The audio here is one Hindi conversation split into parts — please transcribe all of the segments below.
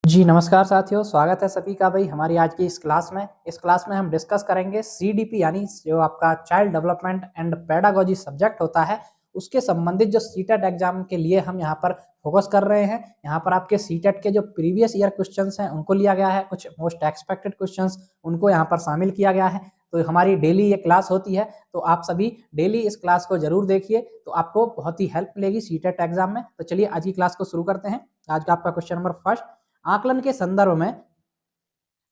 जी, नमस्कार साथियों, स्वागत है सभी का भाई हमारी आज की इस क्लास में। इस क्लास में हम डिस्कस करेंगे सीडीपी यानी जो आपका child development and pedagogy subject होता है, उसके संबंधित जो सीटेट एग्जाम के लिए हम यहाँ पर फोकस कर रहे हैं। यहाँ पर आपके सीटेट के जो प्रीवियस ईयर क्वेश्चंस हैं उनको लिया गया है, कुछ मोस्ट एक्सपेक्टेड क्वेश्चंस उनको यहाँ पर शामिल किया गया है। तो हमारी डेली ये क्लास होती है, तो आप सभी डेली इस क्लास को जरूर देखिए, तो आपको बहुत ही हेल्प मिलेगी सीटेट एग्जाम में। तो चलिए आज की क्लास को शुरू करते हैं। आज का आपका क्वेश्चन नंबर फर्स्ट, आकलन के संदर्भ में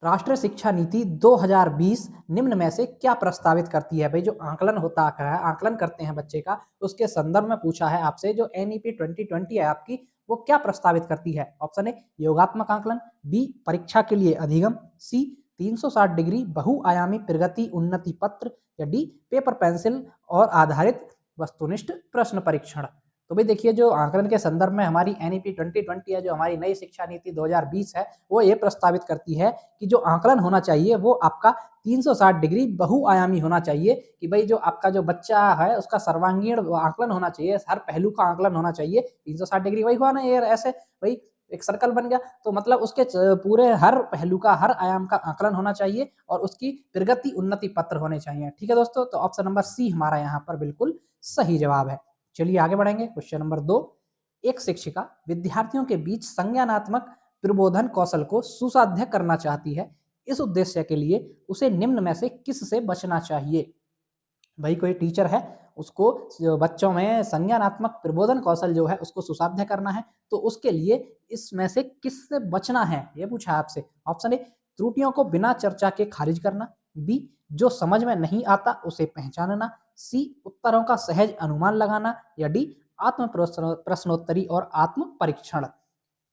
राष्ट्रीय शिक्षा नीति 2020 निम्न में से क्या प्रस्तावित करती है। भाई जो आकलन होता है, आकलन करते हैं बच्चे का, उसके संदर्भ में पूछा है आपसे। जो एनईपी 2020 है आपकी, वो क्या प्रस्तावित करती है। ऑप्शन ए योगात्मक आकलन, बी परीक्षा के लिए अधिगम, सी 360 डिग्री बहुआयामी प्रगति उन्नति पत्र, या डी पेपर पेंसिल और आधारित वस्तुनिष्ठ प्रश्न परीक्षण। तो भाई देखिए, जो आकलन के संदर्भ में हमारी एनईपी 2020 है, जो हमारी नई शिक्षा नीति 2020 है, वो ये प्रस्तावित करती है कि जो आकलन होना चाहिए वो आपका 360 डिग्री बहुआयामी होना चाहिए। कि भाई जो आपका जो बच्चा है उसका सर्वांगीण आकलन होना चाहिए, हर पहलू का आकलन होना चाहिए। 360 डिग्री वही हुआ ना, ये ऐसे भाई एक सर्कल बन गया, तो मतलब उसके पूरे हर पहलू का, हर आयाम का आकलन होना चाहिए और उसकी प्रगति उन्नति पत्र होने चाहिए। ठीक है दोस्तों, तो ऑप्शन नंबर सी हमारा यहाँ पर बिल्कुल सही जवाब है। चलिए आगे बढ़ेंगे। क्वेश्चन नंबर 2, एक शिक्षिका विद्यार्थियों के बीच संज्ञानात्मक प्रबोधन कौशल को सुसाध्य करना चाहती है। इस उद्देश्य के लिए उसे निम्न में से किस से बचना चाहिए। भाई कोई टीचर है, उसको जो बच्चों में संज्ञानात्मक प्रबोधन कौशल जो है उसको सुसाध्य करना है, तो उसके लिए इसमें से किससे बचना है, ये पूछा है आपसे। ऑप्शन ए त्रुटियों को बिना चर्चा के खारिज करना, बी जो समझ में नहीं आता उसे पहचानना, सी उत्तरों का सहज अनुमान लगाना, या डी आत्म प्रश्नोत्तरी और आत्म परीक्षण।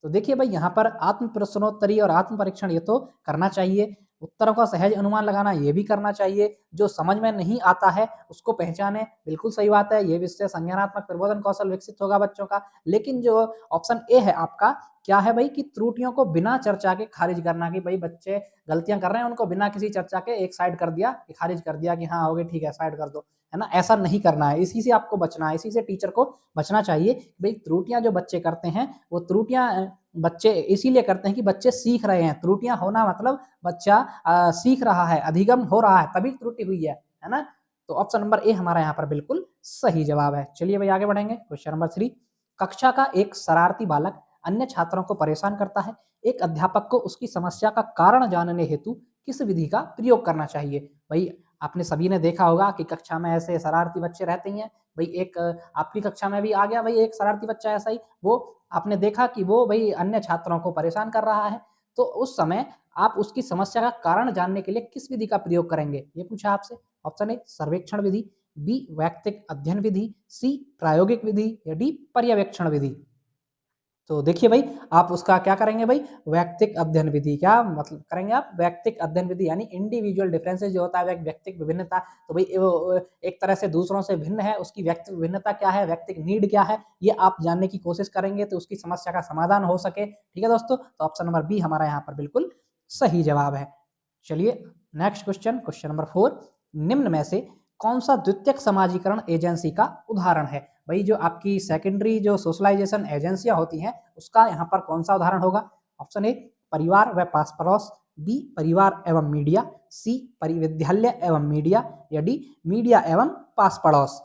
तो देखिए भाई यहाँ पर आत्म प्रश्नोत्तरी और आत्म परीक्षण ये तो करना चाहिए, उत्तरों का सहज अनुमान लगाना ये भी करना चाहिए, जो समझ में नहीं आता है उसको पहचाने, बिल्कुल सही बात है, ये इससे संज्ञानात्मक प्रबोधन कौशल विकसित होगा बच्चों का। लेकिन जो ऑप्शन ए है आपका, क्या है भाई कि त्रुटियों को बिना चर्चा के खारिज करना। कि भाई बच्चे गलतियां कर रहे हैं, उनको बिना किसी चर्चा के एक साइड कर दिया, खारिज कर दिया कि हाँ हो गए ठीक है साइड कर दो, है ना। ऐसा नहीं करना है, इसी से आपको बचना है, इसी से टीचर को बचना चाहिए। भाई त्रुटियां जो बच्चे करते हैं वो त्रुटियां बच्चे इसीलिए करते हैं कि बच्चे सीख रहे हैं। त्रुटियां होना मतलब बच्चा सीख रहा है, अधिगम हो रहा है, तभी त्रुटि हुई है ना। तो ऑप्शन नंबर ए हमारा यहाँ पर बिल्कुल सही जवाब है। चलिए भाई आगे बढ़ेंगे। क्वेश्चन नंबर 3, कक्षा का एक शरारती बालक अन्य छात्रों को परेशान करता है। एक अध्यापक को उसकी समस्या का कारण जानने हेतु किस विधि का प्रयोग करना चाहिए। भाई आपने सभी ने देखा होगा कि कक्षा में ऐसे शरारती बच्चे रहते ही हैं। भाई एक आपकी कक्षा में भी आ गया भाई एक शरारती बच्चा ऐसा ही, वो आपने देखा कि वो भाई अन्य छात्रों को परेशान कर रहा है। तो उस समय आप उसकी समस्या का कारण जानने के लिए किस विधि का प्रयोग करेंगे, ये पूछा आपसे। ऑप्शन ए सर्वेक्षण विधि, बी वैयक्तिक अध्ययन विधि, सी प्रायोगिक विधि, या डी पर्यवेक्षण विधि। तो देखिए भाई आप उसका क्या करेंगे भाई, वैयक्तिक अध्ययन विधि। क्या मतलब करेंगे आप, वैयक्तिक अध्ययन विधि यानी इंडिविजुअल डिफरेंसेस जो होता है, व्यक्तिक विभिन्नता। तो भाई एक तरह से दूसरों से भिन्न है, उसकी व्यक्तिक विभिन्नता क्या है, व्यक्तिक नीड क्या है, ये आप जानने की कोशिश करेंगे तो उसकी समस्या का समाधान हो सके। ठीक है दोस्तों, तो ऑप्शन नंबर बी हमारा यहाँ पर बिल्कुल सही जवाब है। चलिए नेक्स्ट क्वेश्चन, क्वेश्चन नंबर 4, निम्न में से कौन सा द्वितीयक समाजीकरण एजेंसी का उदाहरण है। भाई जो आपकी सेकेंडरी जो सोशलाइजेशन एजेंसियां होती हैं उसका यहाँ पर कौन सा उदाहरण होगा। ऑप्शन ए परिवार व पास पड़ोस, बी परिवार एवं मीडिया, सी परिविद्यालय एवं मीडिया, या डी मीडिया एवं पास पड़ोस।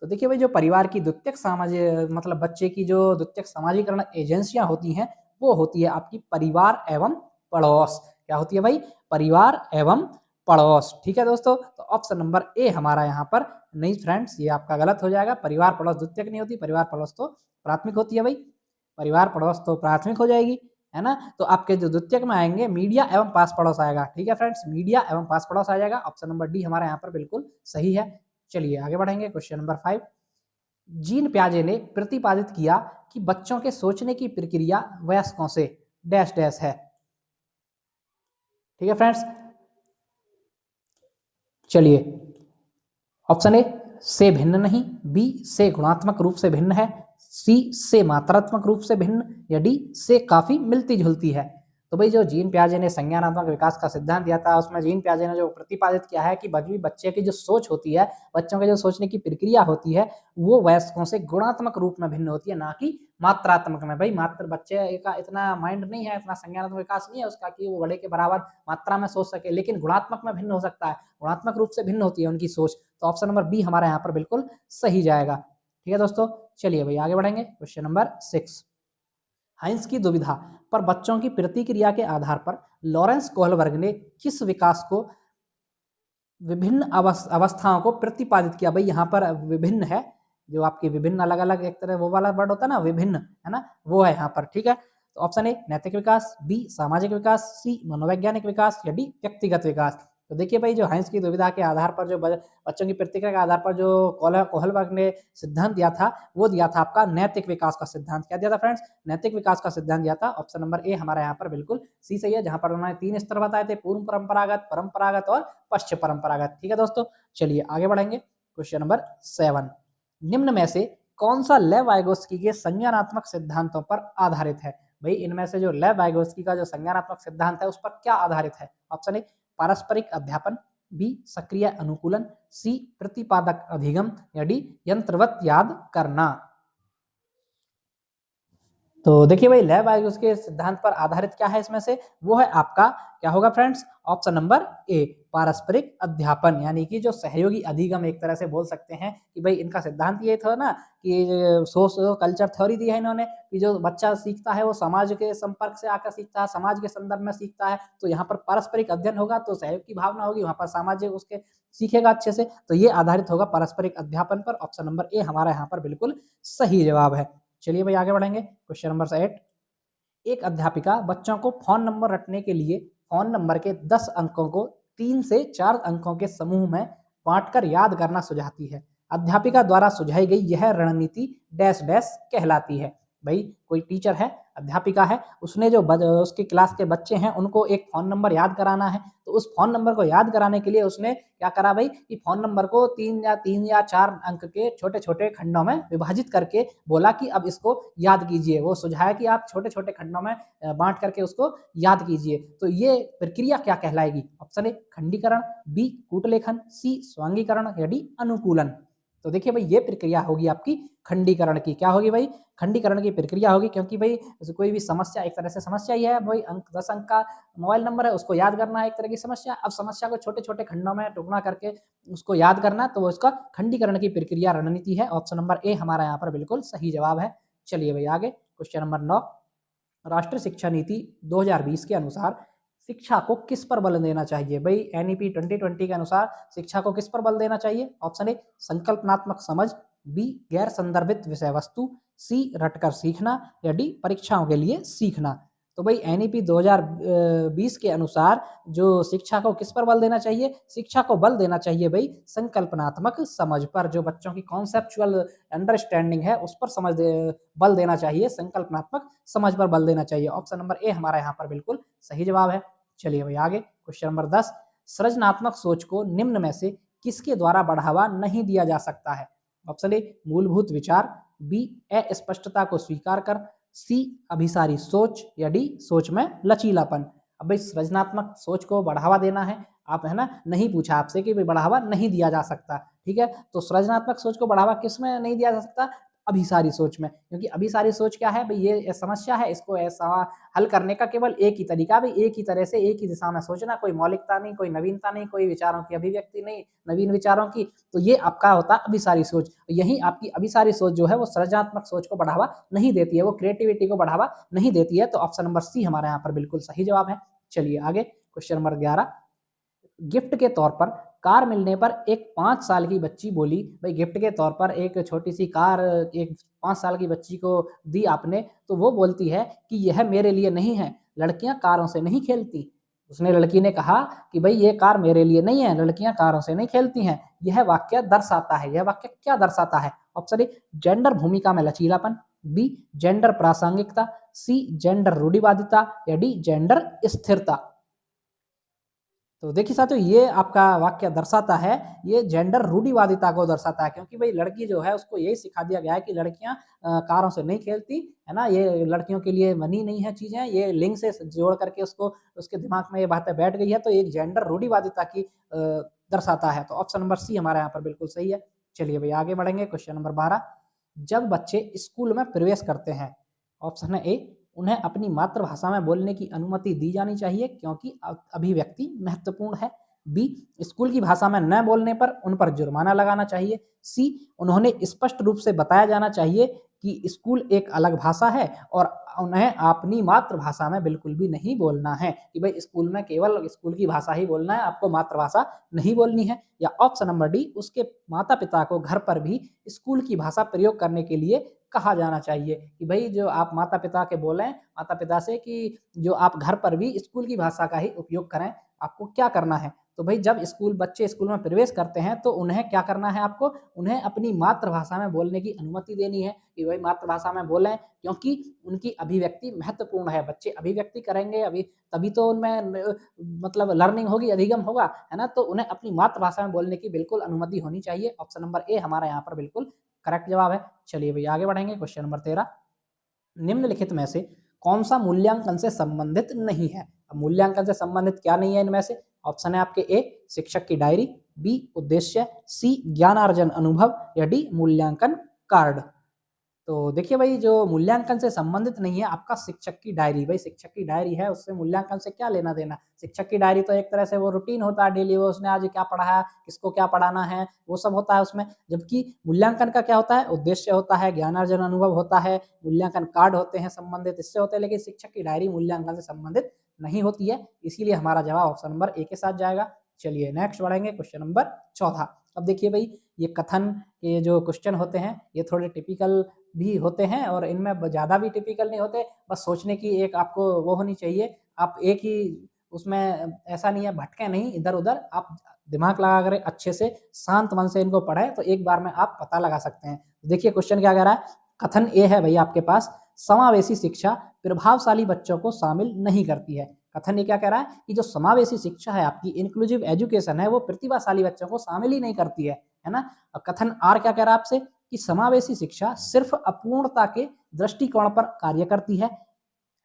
तो देखिए भाई जो परिवार की द्वितीयक मतलब बच्चे की जो द्वितीयक समाजीकरण एजेंसियां होती हैं वो होती है आपकी परिवार एवं पड़ोस। क्या होती है भाई, परिवार एवं पड़ोस। ठीक है दोस्तों, तो ऑप्शन नंबर ए हमारा यहाँ पर, नहीं फ्रेंड्स ये आपका गलत हो जाएगा। परिवार पड़ोस द्वितीयक नहीं होती, परिवार पड़ोस तो प्राथमिक होती है भाई, परिवार पड़ोस तो प्राथमिक हो जाएगी, है ना। तो आपके जो द्वितीयक में आएंगे मीडिया एवं पास पड़ोस आएगा। ठीक है फ्रेंड्स, मीडिया एवं पास पड़ोस आ जाएगा। ऑप्शन नंबर डी हमारा यहाँ पर बिल्कुल सही है। चलिए आगे बढ़ेंगे। क्वेश्चन नंबर 5, जीन प्याजे ने प्रतिपादित किया कि बच्चों के सोचने की प्रक्रिया वयस्कों से डैश डैश है। ठीक है फ्रेंड्स, चलिए ऑप्शन ए से भिन्न नहीं, बी से गुणात्मक रूप से भिन्न है, सी से मात्रात्मक रूप से भिन्न, या डी से काफी मिलती जुलती है। तो भाई जो जीन पियाजे ने संज्ञानात्मक विकास का सिद्धांत दिया था, उसमें जीन पियाजे ने जो प्रतिपादित किया है कि बच्चे की जो सोच होती है, बच्चों के जो सोचने की प्रक्रिया होती है, वो वयस्कों से गुणात्मक रूप में भिन्न होती है, ना कि मात्रात्मक में। भाई मात्र बच्चे का इतना माइंड नहीं है, इतना संज्ञानात्मक विकास नहीं है उसका कि वो बड़े के बराबर मात्रा में सोच सके, लेकिन गुणात्मक में भिन्न हो सकता है, गुणात्मक रूप से भिन्न होती है उनकी सोच। तो ऑप्शन नंबर बी हमारा यहाँ पर बिल्कुल सही जाएगा। ठीक है दोस्तों, चलिए भाई आगे बढ़ेंगे। क्वेश्चन नंबर 6, हाइंस की दुविधा पर बच्चों की प्रतिक्रिया के आधार पर लॉरेंस कोहलबर्ग ने किस विकास को विभिन्न अवस्थाओं को प्रतिपादित किया। भाई यहाँ पर विभिन्न है, जो आपकी विभिन्न अलग अलग एक तरह वो वाला वर्ड होता है ना, विभिन्न, है ना, वो है यहाँ पर। ठीक है, तो ऑप्शन ए नैतिक विकास, बी सामाजिक विकास, सी मनोवैज्ञानिक विकास या डी व्यक्तिगत विकास। तो देखिए भाई, जो हाइंस की दुविधा के आधार पर जो बच्चों की प्रतिक्रिया के आधार पर जो कोहलबर्ग ने सिद्धांत दिया था, वो दिया था आपका नैतिक विकास का सिद्धांत। क्या दिया था फ्रेंड्स? नैतिक विकास का सिद्धांत दिया था। ऑप्शन नंबर ए हमारा यहाँ पर बिल्कुल सी सही है, जहां पर उन्होंने 3 स्तर बताए थे, पूर्व परंपरागत, परंपरागत और पश्चिम परंपरागत। ठीक है दोस्तों, चलिए आगे बढ़ेंगे। क्वेश्चन नंबर 7, निम्न में से कौन सा लेव वाइगोत्स्की के संज्ञानात्मक सिद्धांतों पर आधारित है? भाई इनमें से जो लेव वाइगोत्स्की का जो संज्ञानात्मक सिद्धांत है उस पर क्या आधारित है? ऑप्शन ए पारस्परिक अध्यापन, बी सक्रिय अनुकूलन, सी प्रतिपादक अधिगम या डी यंत्रवत याद करना। तो देखिए भाई, लेव वाइगोत्स्की के सिद्धांत पर आधारित क्या है इसमें से? वो है आपका क्या होगा फ्रेंड्स? ऑप्शन नंबर ए पारस्परिक अध्यापन, यानी कि जो सहयोगी अधिगम एक तरह से बोल सकते हैं कि भाई इनका सिद्धांत ये था ना कि सोशल कल्चर थ्योरी दी है इन्होंने कि जो बच्चा सीखता है वो समाज के संपर्क से आकर सीखता है, समाज के संदर्भ में सीखता है। तो यहाँ पर पारस्परिक अध्ययन होगा तो सहयोग की भावना होगी, वहाँ पर सामाजिक उसके सीखेगा अच्छे से। तो ये आधारित होगा पारस्परिक अध्यापन पर। ऑप्शन नंबर ए हमारा यहाँ पर बिल्कुल सही जवाब है। चलिए भाई आगे बढ़ेंगे। क्वेश्चन नंबर 8, एक अध्यापिका बच्चों को फोन नंबर रटने के लिए फोन नंबर के 10 अंकों को 3 से 4 अंकों के समूह में बांटकर याद करना सुझाती है। अध्यापिका द्वारा सुझाई गई यह रणनीति डैश डैश कहलाती है। भाई कोई टीचर है, अध्यापिका है, उसने जो उसकी क्लास के बच्चे हैं उनको एक फोन नंबर याद कराना है। तो उस फोन नंबर को याद कराने के लिए उसने क्या करा भाई कि फोन नंबर को 3 या 4 अंक के छोटे छोटे खंडों में विभाजित करके बोला कि अब इसको याद कीजिए। वो सुझाया कि आप छोटे छोटे खंडों में बांट करके उसको याद कीजिए। तो ये प्रक्रिया क्या कहलाएगी? ऑप्शन ए खंडीकरण, बी कूटलेखन, सी स्वांगीकरण या डी अनुकूलन। तो देखिए भाई, ये प्रक्रिया होगी आपकी खंडीकरण की। क्या होगी भाई? खंडीकरण की प्रक्रिया होगी, क्योंकि भाई कोई भी समस्या एक तरह से समस्या ही है भाई। 10 अंक का मोबाइल नंबर है, उसको याद करना है एक तरह की समस्या। अब समस्या को छोटे छोटे खंडों में टुकड़ा करके उसको याद करना, तो वो इसका खंडीकरण की प्रक्रिया रणनीति है। ऑप्शन नंबर ए हमारा यहाँ पर बिल्कुल सही जवाब है। चलिए भाई आगे। क्वेश्चन नंबर 9, राष्ट्रीय शिक्षा नीति 2020 के अनुसार शिक्षा को किस पर बल देना चाहिए? भाई एनईपी 2020 के अनुसार शिक्षा को किस पर बल देना चाहिए? ऑप्शन ए संकल्पनात्मक समझ, बी गैर संदर्भित विषय वस्तु, सी रटकर सीखना या डी परीक्षाओं के लिए सीखना। तो भाई एनईपी 2020 के अनुसार जो शिक्षा को किस पर बल देना चाहिए? शिक्षा को बल देना चाहिए भाई संकल्पनात्मक समझ पर। जो बच्चों की कॉन्सेप्चुअल अंडरस्टैंडिंग है उस पर बल देना चाहिए, संकल्पनात्मक समझ पर बल देना चाहिए। ऑप्शन नंबर ए हमारा यहाँ पर बिल्कुल सही जवाब है। चलिए भाई आगे। क्वेश्चन नंबर 10, सृजनात्मक सोच को निम्न में से किसके द्वारा बढ़ावा नहीं दिया जा सकता है? ऑप्शन ए मूलभूत विचार, बी अस्पष्टता को स्वीकार कर, सी अभिसारी सोच या डी सोच में लचीलापन। अब भाई सृजनात्मक सोच को बढ़ावा देना है, आप है ना, नहीं पूछा आपसे कि भाई बढ़ावा नहीं दिया जा सकता। ठीक है, तो सृजनात्मक सोच को बढ़ावा किस में नहीं दिया जा सकता? अभिसारी सोच में। क्योंकि अभिसारी सोच क्या है भाई? ये समस्या है, इसको ऐसा हल करने का केवल एक ही तरीका, भाई एक ही तरह से एक ही दिशा में सोचना, कोई मौलिकता नहीं, कोई नवीनता नहीं, कोई विचारों की अभिव्यक्ति नहीं, नवीन विचारों की। तो ये आपका होता है अभिसारी सोच। यही आपकी अभिसारी सोच जो है वो सृजनात्मक सोच को बढ़ावा नहीं देती है, वो क्रिएटिविटी को बढ़ावा नहीं देती है। तो ऑप्शन नंबर सी हमारे यहाँ पर बिल्कुल सही जवाब है। चलिए आगे। क्वेश्चन नंबर 11, गिफ्ट के तौर पर कार मिलने पर एक 5 साल की बच्ची बोली। भाई गिफ्ट के तौर पर एक छोटी सी कार एक 5 साल की बच्ची को दी आपने, तो वो बोलती है कि यह मेरे लिए नहीं है, लड़कियां कारों से नहीं खेलती। उसने लड़की ने कहा कि भाई ये कार मेरे लिए नहीं है, लड़कियां कारों से नहीं खेलती हैं। यह वाक्य दर्शाता है, यह वाक्य क्या दर्शाता है? ऑप्शन ए जेंडर भूमिका में लचीलापन, बी जेंडर प्रासंगिकता, सी जेंडर रूढ़िवादिता या डी जेंडर स्थिरता। तो देखिए साथियों, ये आपका वाक्य दर्शाता है, ये जेंडर रूढ़िवादिता को दर्शाता है, क्योंकि भाई लड़की जो है उसको यही सिखा दिया गया है कि लड़कियां कारों से नहीं खेलती, है ना, ये लड़कियों के लिए बनी नहीं है चीजें, ये लिंग से जोड़ करके उसको उसके दिमाग में ये बातें बैठ गई है, तो एक जेंडर रूढ़िवादिता की दर्शाता है। तो ऑप्शन नंबर सी हमारे यहाँ पर बिल्कुल सही है। चलिए भाई आगे बढ़ेंगे। क्वेश्चन नंबर 12, जब बच्चे स्कूल में प्रवेश करते हैं, ऑप्शन है ए, उन्हें अपनी मातृभाषा में बोलने की अनुमति दी जानी चाहिए क्योंकि अभिव्यक्ति महत्वपूर्ण है। बी, स्कूल की भाषा में न बोलने पर उन पर जुर्माना लगाना चाहिए। सी, उन्होंने स्पष्ट रूप से बताया जाना चाहिए कि स्कूल एक अलग भाषा है और उन्हें अपनी मातृभाषा में बिल्कुल भी नहीं बोलना है, कि भाई स्कूल में केवल स्कूल की भाषा ही बोलना है, आपको मातृभाषा नहीं बोलनी है। या ऑप्शन नंबर डी, उसके माता पिता को घर पर भी स्कूल की भाषा प्रयोग करने के लिए कहा जाना चाहिए, कि भाई जो आप माता पिता के बोलें, माता पिता से कि जो आप घर पर भी स्कूल की भाषा का ही उपयोग करें। आपको क्या करना है, तो भाई जब बच्चे स्कूल में प्रवेश करते हैं तो उन्हें क्या करना है, आपको उन्हें अपनी मातृभाषा में बोलने की अनुमति देनी है, कि भाई मातृभाषा में बोलें, क्योंकि उनकी अभिव्यक्ति महत्वपूर्ण है। बच्चे अभिव्यक्ति करेंगे अभी, तभी तो उनमें मतलब लर्निंग होगी, अधिगम होगा, है ना, तो उन्हें अपनी मातृभाषा में बोलने की बिल्कुल अनुमति होनी चाहिए। ऑप्शन नंबर ए हमारा यहाँ पर बिल्कुल करेक्ट जवाब है। चलिए भैया आगे बढ़ेंगे। क्वेश्चन नंबर 13, निम्नलिखित में से कौन सा मूल्यांकन से संबंधित नहीं है। अब मूल्यांकन से संबंधित क्या नहीं है इनमें से, ऑप्शन है आपके ए, शिक्षक की डायरी, बी, उद्देश्य, सी, ज्ञानार्जन अनुभव, या डी, मूल्यांकन कार्ड। तो देखिए भाई, जो मूल्यांकन से संबंधित नहीं है आपका शिक्षक की डायरी, भाई शिक्षक की डायरी है, उससे मूल्यांकन से क्या लेना देना। शिक्षक की डायरी तो एक तरह से वो रूटीन होता है डेली, वो उसने आज क्या पढ़ाया, किसको क्या पढ़ाना है, वो सब होता है उसमें। जबकि मूल्यांकन का क्या होता है, उद्देश्य होता है, ज्ञानार्जन अनुभव होता है, मूल्यांकन कार्ड होते हैं संबंधित, इससे होते हैं, लेकिन शिक्षक की डायरी मूल्यांकन से संबंधित नहीं होती है, इसीलिए हमारा जवाब ऑप्शन नंबर ए के साथ जाएगा। चलिए नेक्स्ट बढ़ेंगे। क्वेश्चन नंबर 14, अब देखिए भाई, ये कथन के जो क्वेश्चन होते हैं ये थोड़े टिपिकल भी होते हैं और इनमें ज़्यादा भी टिपिकल नहीं होते, बस सोचने की एक आपको वो होनी चाहिए, आप एक ही उसमें ऐसा नहीं है, भटके नहीं इधर उधर, आप दिमाग लगा कर अच्छे से शांत मन से इनको पढ़ें तो एक बार में आप पता लगा सकते हैं। देखिए क्वेश्चन क्या कह रहा है, कथन ए है भैया आपके पास, समावेशी शिक्षा प्रभावशाली बच्चों को शामिल नहीं करती है। कथन ये क्या कह रहा है कि जो समावेशी शिक्षा है आपकी, इंक्लूसिव एजुकेशन है, वो प्रतिभाशाली बच्चों को शामिल ही नहीं करती है ना। अब कथन आर क्या कह रहा है आपसे, कि समावेशी शिक्षा सिर्फ अपूर्णता के दृष्टिकोण पर कार्य करती है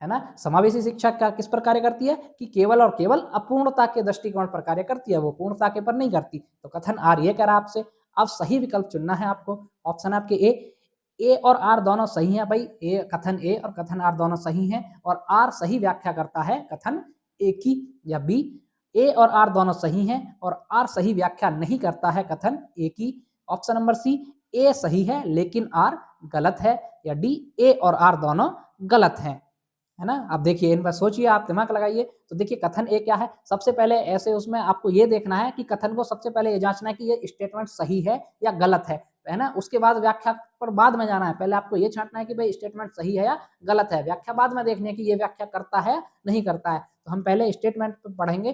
ना। समावेशी शिक्षा क्या किस पर कार्य करती है, कि केवल और केवल अपूर्णता के दृष्टिकोण पर कार्य करती है, वो पूर्णता के पर नहीं करती। तो कथन आर ये कह रहा है आपसे, अब सही विकल्प चुनना है आपको। ऑप्शन आपके ए और आर दोनों सही हैं भाई, कथन ए और कथन आर दोनों सही हैं, और आर सही व्याख्या करता है कथन ए की। या बी, ए और आर दोनों सही हैं और आर सही व्याख्या नहीं करता है कथन ए की। ऑप्शन नंबर सी, ए सही है लेकिन आर गलत है। या डी, ए और आर दोनों गलत हैं, है ना। अब देखिए इन पर सोचिए, आप दिमाग लगाइए। तो देखिए कथन ए क्या है, सबसे पहले ऐसे उसमें आपको ये देखना है कि कथन को सबसे पहले ये जांचना है कि ये स्टेटमेंट सही है या गलत है ना। उसके बाद व्याख्या पर बाद में जाना है, पहले आपको ये छांटना है कि भाई स्टेटमेंट सही है या गलत है, व्याख्या बाद में देखनी है कि ये व्याख्या करता है नहीं करता है। तो हम पहले स्टेटमेंट पढ़ेंगे।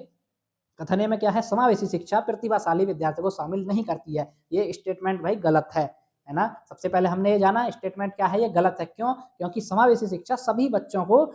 कथन ए में क्या है, समावेशी शिक्षा प्रतिभाशाली विद्यार्थियों को शामिल नहीं करती है, ये स्टेटमेंट भाई गलत है ना। सबसे पहले हमने ये जाना स्टेटमेंट क्या है, ये गलत है। क्यों, क्योंकि समावेशी शिक्षा सभी बच्चों को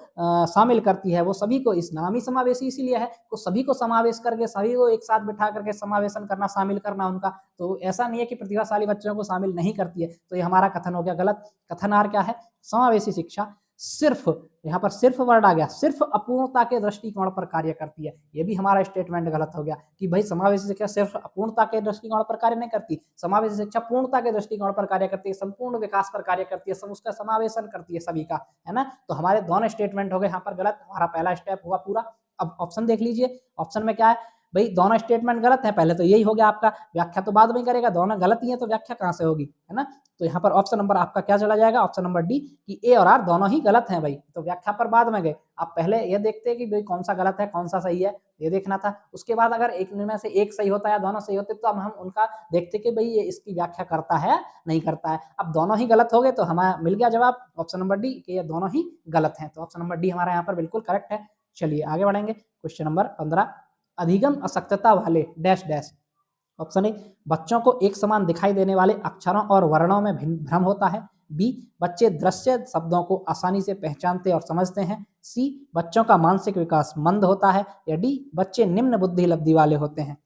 शामिल करती है, वो सभी को, इस नाम ही समावेशी इसीलिए है, तो सभी को समावेश करके सभी को एक साथ बिठा करके समावेशन करना, शामिल करना उनका। तो ऐसा नहीं है कि प्रतिभाशाली बच्चों को शामिल नहीं करती है, तो ये हमारा कथन हो गया गलत। कथन आर क्या है, समावेशी शिक्षा सिर्फ, यहाँ पर सिर्फ वर्ड आ गया, सिर्फ अपूर्णता के दृष्टिकोण पर कार्य करती है, ये भी हमारा स्टेटमेंट गलत हो गया, कि भाई समावेशी शिक्षा सिर्फ अपूर्णता के दृष्टिकोण पर कार्य नहीं करती, समावेशी शिक्षा पूर्णता के दृष्टिकोण पर कार्य करती है, संपूर्ण विकास पर कार्य करती है, सब उसका समावेशन करती है सभी का, है ना। तो हमारे दोनों स्टेटमेंट हो गए यहाँ पर गलत, हमारा पहला स्टेप हुआ पूरा। अब ऑप्शन देख लीजिए, ऑप्शन में क्या है भाई, दोनों स्टेटमेंट गलत है, पहले तो यही हो गया आपका, व्याख्या तो बाद में करेगा, दोनों गलत ही है तो व्याख्या कहां से होगी, है ना। तो यहाँ पर ऑप्शन नंबर आपका क्या चला जाएगा, ऑप्शन नंबर डी, कि ए और आर दोनों ही गलत हैं भाई, तो व्याख्या पर बाद में गए। आप पहले ये देखते हैं कि भाई कौन सा गलत है कौन सा सही है, ये देखना था। उसके बाद अगर एक में से एक सही होता है, दोनों सही होते, तो अब हम उनका देखते कि भाई ये इसकी व्याख्या करता है नहीं करता है। अब दोनों ही गलत हो गए तो हमारा मिल गया जवाब ऑप्शन नंबर डी, कि ये दोनों ही गलत हैं। तो ऑप्शन नंबर डी हमारा यहाँ पर बिल्कुल करेक्ट है। चलिए आगे बढ़ेंगे। क्वेश्चन नंबर 15, अधिगम अशक्तता वाले डैश डैश। ऑप्शन ए, बच्चों को एक समान दिखाई देने वाले अक्षरों और वर्णों में भ्रम होता है। बी, बच्चे दृश्य शब्दों को आसानी से पहचानते और समझते हैं। सी बच्चों का मानसिक विकास मंद होता है, या डी बच्चे निम्न बुद्धि लब्धि वाले होते हैं।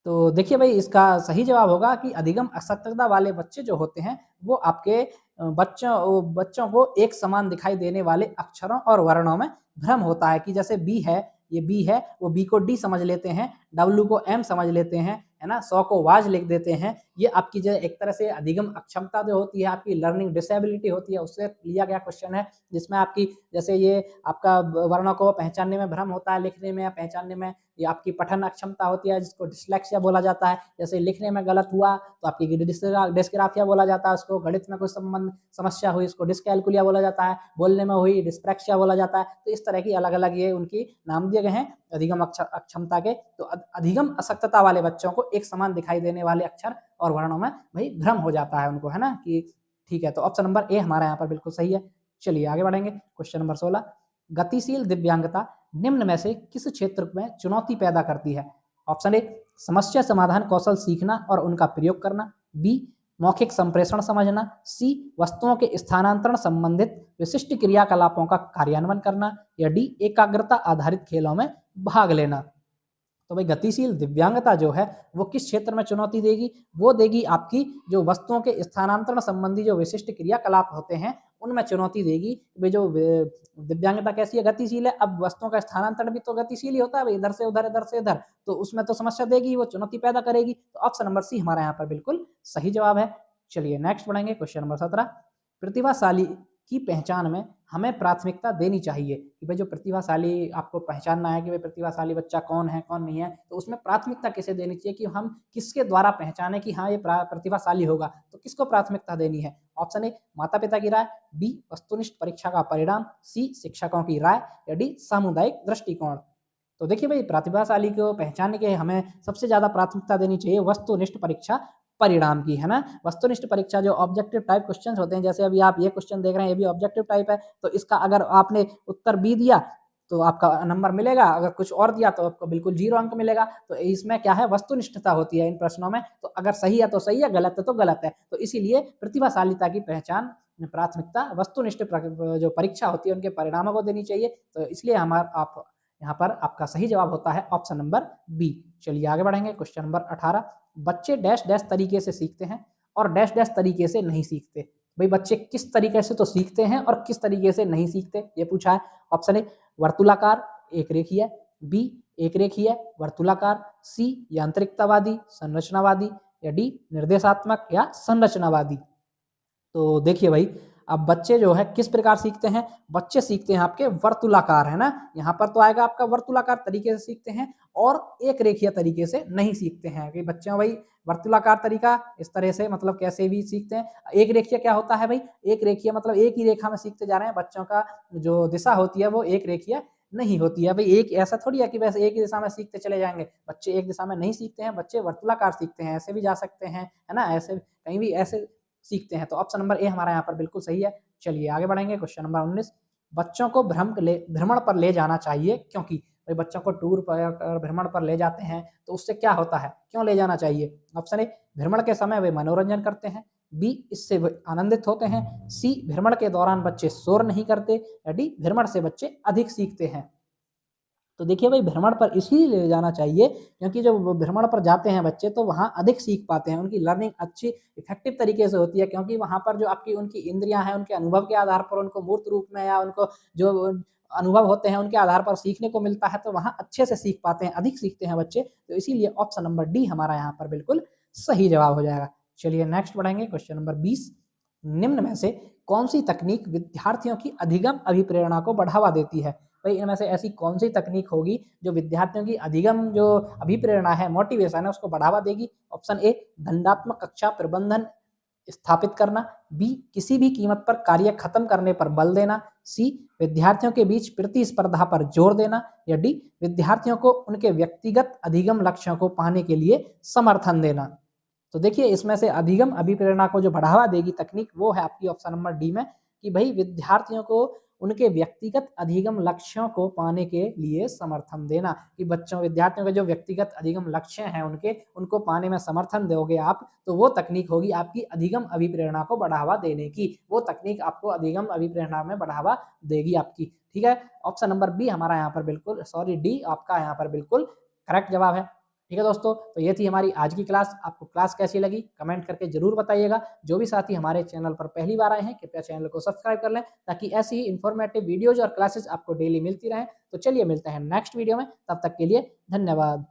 तो देखिए भाई, इसका सही जवाब होगा कि अधिगम असक्तता वाले बच्चे जो होते हैं वो आपके बच्चों को एक समान दिखाई देने वाले अक्षरों और वर्णों में भ्रम होता है कि जैसे बी है, ये बी है, वो बी को डी समझ लेते हैं, डब्ल्यू को एम समझ लेते हैं, है ना, 100 को वाज लिख देते हैं। ये आपकी जो एक तरह से अधिगम अक्षमता जो होती है, आपकी लर्निंग डिसेबिलिटी होती है, उससे लिया गया क्वेश्चन है, जिसमें आपकी जैसे ये आपका वर्णों को पहचानने में भ्रम होता है, लिखने में या पहचानने में, ये आपकी पठन अक्षमता होती है जिसको डिस्लेक्सिया बोला जाता है। जैसे लिखने में गलत हुआ तो आपकी डिस्ग्राफिया बोला जाता है उसको, गणित में कोई संबंध समस्या हुई इसको डिस्कैलकुलिया बोला जाता है, बोलने में हुई डिस्प्रैक्सिया बोला जाता है। तो इस तरह की अलग अलग ये उनकी नाम दिए गए हैं अधिगम अक्षमता के। तो अधिगम असक्तता वाले बच्चों को एक समान दिखाई देने वाले अक्षर और वर्णों में भाई भ्रम हो जाता है उनको, है ना, कि ठीक है। तो ऑप्शन नंबर ए हमारा यहाँ पर बिल्कुल सही है। चलिए आगे बढ़ेंगे। क्वेश्चन नंबर 16, गतिशील दिव्यांगता निम्न में से किस क्षेत्र में चुनौती पैदा करती है? ऑप्शन ए समस्या समाधान कौशल सीखना और उनका प्रयोग करना, बी मौखिक संप्रेषण समझना, सी वस्तुओं के स्थानांतरण संबंधित विशिष्ट क्रियाकलापों का कार्यान्वयन करना, या डी एकाग्रता आधारित खेलों में भाग लेना। तो भाई गतिशील दिव्यांगता जो है वो किस क्षेत्र में चुनौती देगी? वो देगी आपकी जो वस्तुओं के स्थानांतरण संबंधी जो विशिष्ट क्रियाकलाप होते हैं उनमें चुनौती देगी। भाई जो दिव्यांगता कैसी है? गतिशील है। अब वस्तुओं का स्थानांतरण भी तो गतिशील ही होता है भाई, इधर से उधर इधर से इधर, तो उसमें तो समस्या देगी, वो चुनौती पैदा करेगी। तो ऑप्शन नंबर सी हमारा यहाँ पर बिल्कुल सही जवाब है। चलिए नेक्स्ट बढ़ेंगे। क्वेश्चन नंबर 17, प्रतिभाशाली की पहचान में हमें प्राथमिकता देनी चाहिए कि भाई जो प्रतिभाशाली आपको पहचानना है कि भाई प्रतिभाशाली बच्चा कौन है कौन नहीं है, तो उसमें प्राथमिकता किसे देनी चाहिए कि हम किसके द्वारा पहचाने कि हाँ ये प्रतिभाशाली होगा, तो किसको प्राथमिकता देनी है? ऑप्शन ए माता पिता की राय, बी वस्तुनिष्ठ परीक्षा का परिणाम, सी शिक्षकों की राय, या डी सामुदायिक दृष्टिकोण। तो देखिए भाई प्रतिभाशाली को पहचानने के हमें सबसे ज्यादा प्राथमिकता देनी चाहिए वस्तुनिष्ठ परीक्षा परिणाम की, है ना। वस्तुनिष्ठ परीक्षा जो ऑब्जेक्टिव टाइप क्वेश्चंस होते हैं, जैसे अभी आप ये क्वेश्चन देख रहे हैं ये भी ऑब्जेक्टिव टाइप है, तो इसका अगर आपने उत्तर बी दिया तो आपका नंबर मिलेगा, अगर कुछ और दिया तो आपको बिल्कुल 0 अंक मिलेगा। तो इसमें क्या है, वस्तुनिष्ठता होती है इन प्रश्नों में, तो अगर सही है तो सही है, गलत है तो गलत है। तो इसीलिए प्रतिभाशालीता की पहचान प्राथमिकता वस्तुनिष्ठ जो परीक्षा होती है उनके परिणामों को देनी चाहिए। तो इसलिए हमारा आप यहाँ पर आपका सही जवाब होता है ऑप्शन नंबर बी। चलिए आगे बढ़ेंगे। क्वेश्चन नंबर 18, बच्चे डैश डैश तरीके से सीखते हैं और डैश डैश तरीके से नहीं सीखते। भाई बच्चे किस तरीके से तो सीखते हैं और किस तरीके से नहीं सीखते, ये पूछा है। ऑप्शन ए वर्तुलाकार एक रेखीय, बी एक रेखीय वर्तुलाकार, सी यांत्रिकतावादी संरचनावादी, या डी निर्देशात्मक या संरचनावादी। तो देखिए भाई, अब बच्चे जो है किस प्रकार सीखते हैं? बच्चे सीखते हैं आपके वर्तुलाकार, है ना, यहाँ पर तो आएगा आपका वर्तुलाकार तरीके से सीखते हैं और एक रेखीय तरीके से नहीं सीखते हैं। कि बच्चे भाई वर्तुलाकार तरीका इस तरह से मतलब कैसे भी सीखते हैं। एक रेखीय क्या होता है भाई? एक रेखीय मतलब एक ही रेखा में सीखते जा रहे हैं, बच्चों का जो दिशा होती है वो एक रेखीय नहीं होती है। भाई एक ऐसा थोड़ी है कि वैसे एक ही दिशा में सीखते चले जाएंगे, बच्चे एक दिशा में नहीं सीखते हैं, बच्चे वर्तुलाकार सीखते हैं, ऐसे भी जा सकते हैं, है ना, ऐसे कहीं भी ऐसे सीखते हैं। तो ऑप्शन नंबर ए हमारा यहाँ पर बिल्कुल सही है। चलिए आगे बढ़ेंगे। क्वेश्चन नंबर 19, बच्चों को भ्रमण पर ले जाना चाहिए क्योंकि? भाई बच्चों को टूर पर भ्रमण पर ले जाते हैं तो उससे क्या होता है, क्यों ले जाना चाहिए? ऑप्शन ए भ्रमण के समय वे मनोरंजन करते हैं, बी इससे वे आनंदित होते हैं, सी भ्रमण के दौरान बच्चे शोर नहीं करते, या डी भ्रमण से बच्चे अधिक सीखते हैं। तो देखिए भाई भ्रमण पर इसीलिए ले जाना चाहिए क्योंकि जब वो भ्रमण पर जाते हैं बच्चे तो वहाँ अधिक सीख पाते हैं, उनकी लर्निंग अच्छी इफेक्टिव तरीके से होती है, क्योंकि वहाँ पर जो आपकी उनकी इंद्रियां हैं उनके अनुभव के आधार पर उनको मूर्त रूप में या उनको जो अनुभव होते हैं उनके आधार पर सीखने को मिलता है, तो वहाँ अच्छे से सीख पाते हैं, अधिक सीखते हैं बच्चे। तो इसीलिए ऑप्शन नंबर डी हमारा यहाँ पर बिल्कुल सही जवाब हो जाएगा। चलिए नेक्स्ट बढ़ेंगे। क्वेश्चन नंबर 20, निम्न में से कौन सी तकनीक विद्यार्थियों की अधिगम अभिप्रेरणा को बढ़ावा देती है? भाई इनमें से ऐसी कौन सी तकनीक होगी जो विद्यार्थियों की अधिगम जो अभिप्रेरणा है, मोटिवेशन है, उसको बढ़ावा देगी? ऑप्शन ए दंडात्मक कक्षा प्रबंधन स्थापित करना, बी किसी भी कीमत पर कार्य खत्म करने पर बल देना, सी विद्यार्थियों के बीच प्रतिस्पर्धा पर जोर देना, या डी विद्यार्थियों को उनके व्यक्तिगत अधिगम लक्ष्यों को पाने के लिए समर्थन देना। तो देखिए इसमें से अधिगम अभिप्रेरणा को जो बढ़ावा देगी तकनीक वो है आपकी ऑप्शन नंबर डी में, कि भाई विद्यार्थियों को उनके व्यक्तिगत अधिगम लक्ष्यों को पाने के लिए समर्थन देना, कि बच्चों विद्यार्थियों के जो व्यक्तिगत अधिगम लक्ष्य हैं उनको पाने में समर्थन दोगे आप, तो वो तकनीक होगी आपकी अधिगम अभिप्रेरणा को बढ़ावा देने की। वो तकनीक आपको अधिगम अभिप्रेरणा में बढ़ावा देगी आपकी। ठीक है, ऑप्शन नंबर बी हमारा यहाँ पर बिल्कुल, सॉरी डी आपका यहाँ पर बिल्कुल करेक्ट जवाब है। ठीक है दोस्तों, तो ये थी हमारी आज की क्लास। आपको क्लास कैसी लगी कमेंट करके जरूर बताइएगा। जो भी साथी हमारे चैनल पर पहली बार आए हैं कृपया चैनल को सब्सक्राइब कर लें, ताकि ऐसी ही इंफॉर्मेटिव वीडियोज और क्लासेस आपको डेली मिलती रहें। तो चलिए मिलते हैं नेक्स्ट वीडियो में, तब तक के लिए धन्यवाद।